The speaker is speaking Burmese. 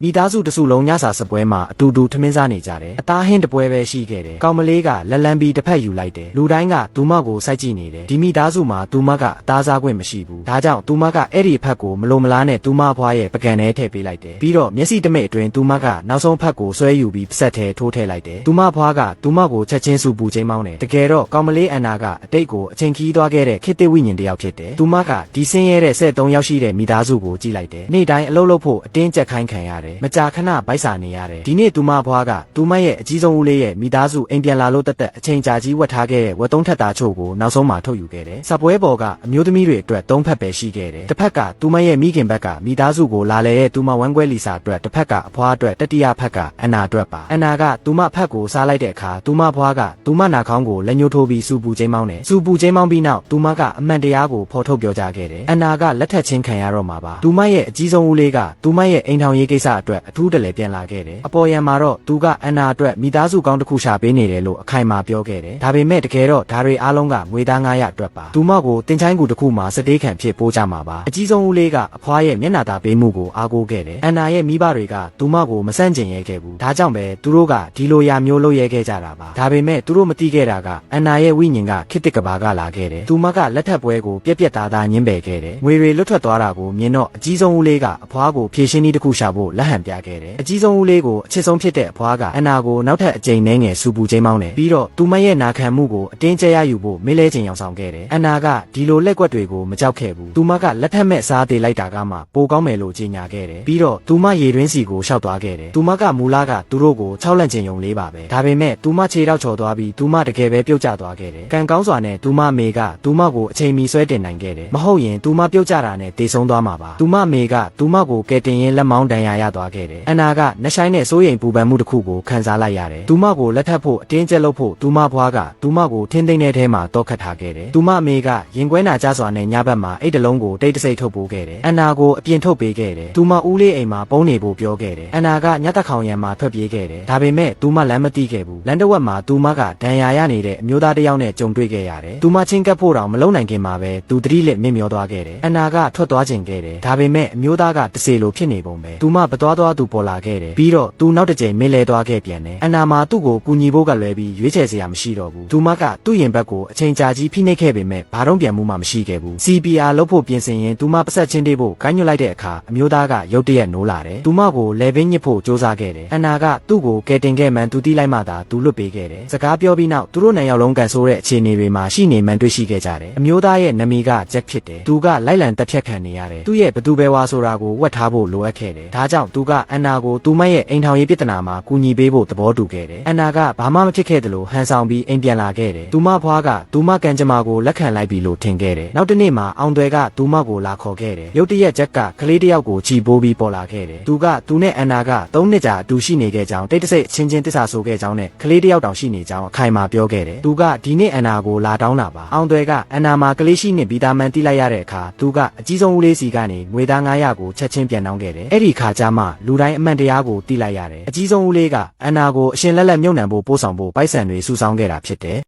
မိသားစုတစုလုံးညစာစပွဲမှာအတူတူထမင်းစားနေကြတယ်အသားဟင်းတပွဲပဲရှိခဲ့တယ်ကောင်မလေးကလက်လန်းပြီးတစ်ဖက်ယူလိုက်တယ်လူတိုင်းကသူမကိုစိုက်ကြည့်နေတယ်ဒီမိသားစုမှာသူမကအသားစားခွင့်မရှိဘူးဒါကြောင့်သူမကအဲ့ဒီအဖက်ကိုမလိုမလားနဲ့သူမဖွားရဲ့ပကံထဲထည့်ပေးလိုက်တယ်ပြီးတော့မျက်စိတမိတ်အတွင်းသူမကနောက်ဆုံးဖက်ကိုဆွဲယူပြီးပစက်ထဲထိုးထည့်လိုက်တယ်သူမဖွားကသူမကိုချက်ချင်းစူပူချင်းမောင်းတယ်တကယ်တော့ကောင်မလေးအန်နာကအတိတ်ကိုအချိန်ခီးသွားခဲ့တဲ့ခေတ္တဝိညာဉ်တစ်ယောက်ဖြစ်တယ်သူမကဒီဆင်းရဲတဲ့73ယောက်ရှိတဲ့မိသားစုကိုကြည့်လိုက်တယ်နေ့တိုင်းအလုပ်လုပ်ဖို့အတင်းကြက်ခိုင်းခံရတယ်မကြာခဏဗိုက်စာနေရတယ်ဒီနေ့သူမဖွားကသူမရဲ့အကြီးဆုံးဦးလေးရဲ့မိသားစုအိမ်ပြန်လာလို့တက်တက်အချိန်ကြာကြီးဝတ်ထားခဲ့တဲ့ဝတ်သုံးထက်သားချို့ကိုနောက်ဆုံးမှထုတ်ယူခဲ့တယ်စပွဲပေါ်ကအမျိုးသမီးတွေအတွက်၃ဖက်ပဲရှိခဲ့တယ်တစ်ဖက်ကသူမရဲ့မိခင်ဘက်ကမိသားစုကိုလာလေတဲ့သူမဝမ်းကွဲလီစာအတွက်တစ်ဖက်ကအဖွားအတွက်တတိယဖက်ကအန်နာအတွက်ပါအန်နာကသူမဖက်ကိုစားလိုက်တဲ့အခါသူမဖွားကသူမနာခေါင်းကိုလက်ညှိုးထိုးပြီးစူပူချင်းမောင်းတယ်စူပူချင်းမောင်းပြီးနောက်သူမကအမှန်တရားကိုဖော်ထုတ်ပြောကြားခဲ့တယ်အန်နာကလက်ထက်ချင်းခံရတော့မှာပါသူမရဲ့အကြီးဆုံးဦးလေးကသူမရဲ့အိမ်ထောင်ရေးကိစ္စအတွက်အထူးတလဲပြန်လာခဲ့တယ်အပေါ်ယံမှာတော့သူကအန်နာအတွက်မိသားစုကောင်းတစ်ခုရှာပေးနေတယ်လို့အခိုင်အမာပြောခဲ့တယ်ဒါပေမဲ့တကယ်တော့ဒါတွေအားလုံးကငွေသား900အတွက်ပါသူမကိုတင်ချိုင်းကူတစ်ခုမှာစတေးခံဖြစ်ပိုးကြမှာပါအကြီးဆုံးဦးလေးကအဖွားရဲ့မျက်နှာသာပေးမှုကိုအားကိုးခဲ့တယ်အန်နာရဲ့မိဘတွေကသူမကိုမဆန့်ကျင်ရဲခဲ့ဘူးဒါကြောင့်ပဲသူတို့ကဒီလိုရာမျိုးလုပ်ရဲခဲ့ကြတာပါဒါပေမဲ့သူတို့မသိခဲ့တာကအန်နာရဲ့ဝိညာဉ်ကခေတ္တကဘာကလာခဲ့တယ်သူမကလက်ထပ်ပွဲကိုပြက်ပြက်သားသားညှင်းပယ်ခဲ့တယ်ငွေတွေလွတ်ထွက်သွားတာကိုမြင်တော့အကြီးဆုံးဦးလေးကအဖွားကိုဖြည့်ရှင်းနည်းတစ်ခုရှာဖို့လက်ဟန်ပြခဲ့တယ်အကြီးဆုံးဦးလေးကိုအချစ်ဆုံးဖြစ်တဲ့အဖွားကအန်နာကိုနောက်ထပ်အကြိမ်နှဲငယ်စူပူချင်းမောင်းတယ်ပြီးတော့သူမရဲ့နာခံမှုကိုအတင်းကျပ်ရယူဖို့မေးလဲခြင်းရောက်ဆောင်ခဲ့တယ်အန်နာကဒီလိုလက်ကွက်တွေကိုမကြောက်ခဲ့ဘူးသူမကလက်ထက်မဲ့စားသေးလိုက်တာကမှပိုကောင်းမယ်လို့ကြေညာခဲ့တယ်ပြီးတော့သူမရေတွင်းစီကိုရှောက်သွားခဲ့တယ်သူမကမူလာကသူတို့ကို6လက်ကျင်ယုံလေးပါပဲဒါပေမဲ့သူမခြေထောက်ချော်သွားပြီးသူမတကယ်ပဲပြုတ်ကျသွားခဲ့တယ်ကံကောင်းစွာနဲ့သူမမေကသူမကိုအချိန်မီဆွဲတင်နိုင်ခဲ့တယ်မဟုတ်ရင်သူမပြုတ်ကျတာနဲ့တေဆုံးသွားမှာပါသူမမေကသူမကိုကယ်တင်ရင်လက်မောင်းဒဏ်ရာရသွားခဲ့တယ်အန်နာကနှဆိုင်နဲ့စိုးရိမ်ပူပန်မှုတစ်ခုကိုခံစားလိုက်ရတယ်သူမကိုလက်ထပ်ဖို့အတင်းကျပ်လုပ်ဖို့သူမဖွားကသူမကိုထင်းသိမ်းတဲ့ထဲမှာတောခတ်ထားခဲ့တယ်သူမမေကရင်ကွဲနာကြစွာနဲ့ညဘက်မှာအိတ်တလုံးကိုတိတ်တဆိတ်ထုတ်ပိုးခဲ့တယ်အန်နာကိုအပြင်ထုတ်ပေးခဲ့တယ်သူမဦးလေးအိမ်မှာပုံးနေဖို့ပြောခဲ့တယ်အန်နာကညသက်ခေါင်ရံမှာထွက်ပြေးခဲ့တယ်ဒါပေမဲ့သူမလမ်းမသိခဲ့ဘူးလမ်းတစ်ဝက်မှာသူမကဒဏ်ရာရနေတဲ့အမျိုးသားတစ်ယောက်နဲ့ကြုံတွေ့ခဲ့ရတယ်သူမချင်းကပ်ဖို့တောင်မလုံနိုင်ခင်မှာပဲသူတတိလက်မင်းမျောသွားခဲ့တယ်အန်နာကထွက်သွားခြင်းခဲ့တယ်ဒါပေမဲ့အမျိုးသားကတစေလိုဖြစ်နေပုံပဲသူမပသွားသွားသူပေါ်လာခဲ့တယ်ပြီးတော့သူနောက်တစ်ကြိမ်မင်းလဲသွားခဲ့ပြန်တယ်အန်နာမှာသူ့ကိုကူညီဖို့ကလွယ်ပြီးရွေးချယ်စရာမရှိတော့ဘူးသူမကသူ့ရင်ဘက်ကိုအချိန်ကြာကြီးဖိနှိပ်ခဲ့ပေမဲ့ဘာတော့ပြန်မှုမှမရှိခဲ့ဘူး CPR လုပ်ဖို့ပြင်ဆင်ရင်သူမပတ်ဆက်ချင်းတေးဖို့ကိုင်းညွတ်လိုက်တဲ့အခါအမျိုးသားကရုတ်တရက်နိုးလာတယ်သူမကိုလေဘင်းညစ်ဖို့စ조사ခဲ့တယ်အန်နာကသူ့ကိုကယ်တင်ခဲ့မှန်သူတီးလိုက်မှသာသူလွတ်ပေးခဲ့တယ်စကားပြောပြီးနောက်သူတို့နှစ်ယောက်လုံးကန်ဆိုးတဲ့အခြေအနေတွေမှာရှိနေမှန်တွေ့ရှိခဲ့ကြတယ်အမျိုးသားရဲ့နာမည်ကဂျက်ဖြစ်တယ်သူကလိုက်လံတက်ဖြတ်ခံနေရတယ်သူ့ရဲ့ဘသူပဲဝါဆိုတာကိုဝတ်ထားဖို့လိုအပ်ခဲ့တယ်ဒါကြောင့်သူကအန်နာကိုသူမရဲ့အိမ်ထောင်ရေးပြဿနာမှာကူညီပေးဖို့သဘောတူခဲ့တယ်အန်နာကဘာမှမဖြစ်ခဲ့တယ်လို့ဟန်ဆောင်ပြီးအိမ်ပြန်လာခဲ့တယ်သူမဖွားကသူမကန်ကြမာကိုလက်ခံလိုက်ပြီလို့ထင်ခဲ့တယ်နောက်တစ်နေ့မှာအောင်သွဲကသူမကိုလာခေါ်ခဲ့တယ်ရုတ်တရက်ဂျက်ကကလေးတစ်ယောက်ကိုချီပိုးပြီးပေါ်လာခဲ့တယ်သူနဲ့အန်နာက3နှစ်ကြာအတူရှိနေခဲ့ကြောင်းတိတ်တဆိတ်ချင်းချင်းတစ္ဆာဆိုခဲ့ကြောင်းနဲ့ကလေးတစ်ယောက်တောင်ရှိနေကြောင်းအခိုင်အမာပြောခဲ့တယ်သူကဒီနေ့အန်နာကိုလာတောင်းတာပါအောင်သွဲကအန်နာမှာကလေးရှိနေပြီးသားမှန်တိလိုက်ရတဲ့အခါသူကအကြီးဆုံးဦးလေးစီကနေငွေသား900ကိုချက်ချင်းပြန်တောင်းခဲ့တယ်အဲ့ဒီခါကျမှလူတိုင်းအမှန်တရားကိုသိလိုက်ရတယ်အကြီးဆုံးဦးလေးကအန်နာကိုအရှင်လက်လက်မြုပ်နှံဖို့ပို့ဆောင်ဖို့ပိုက်ဆံတွေစုဆောင်းခဲ့တာဖြစ်တယ်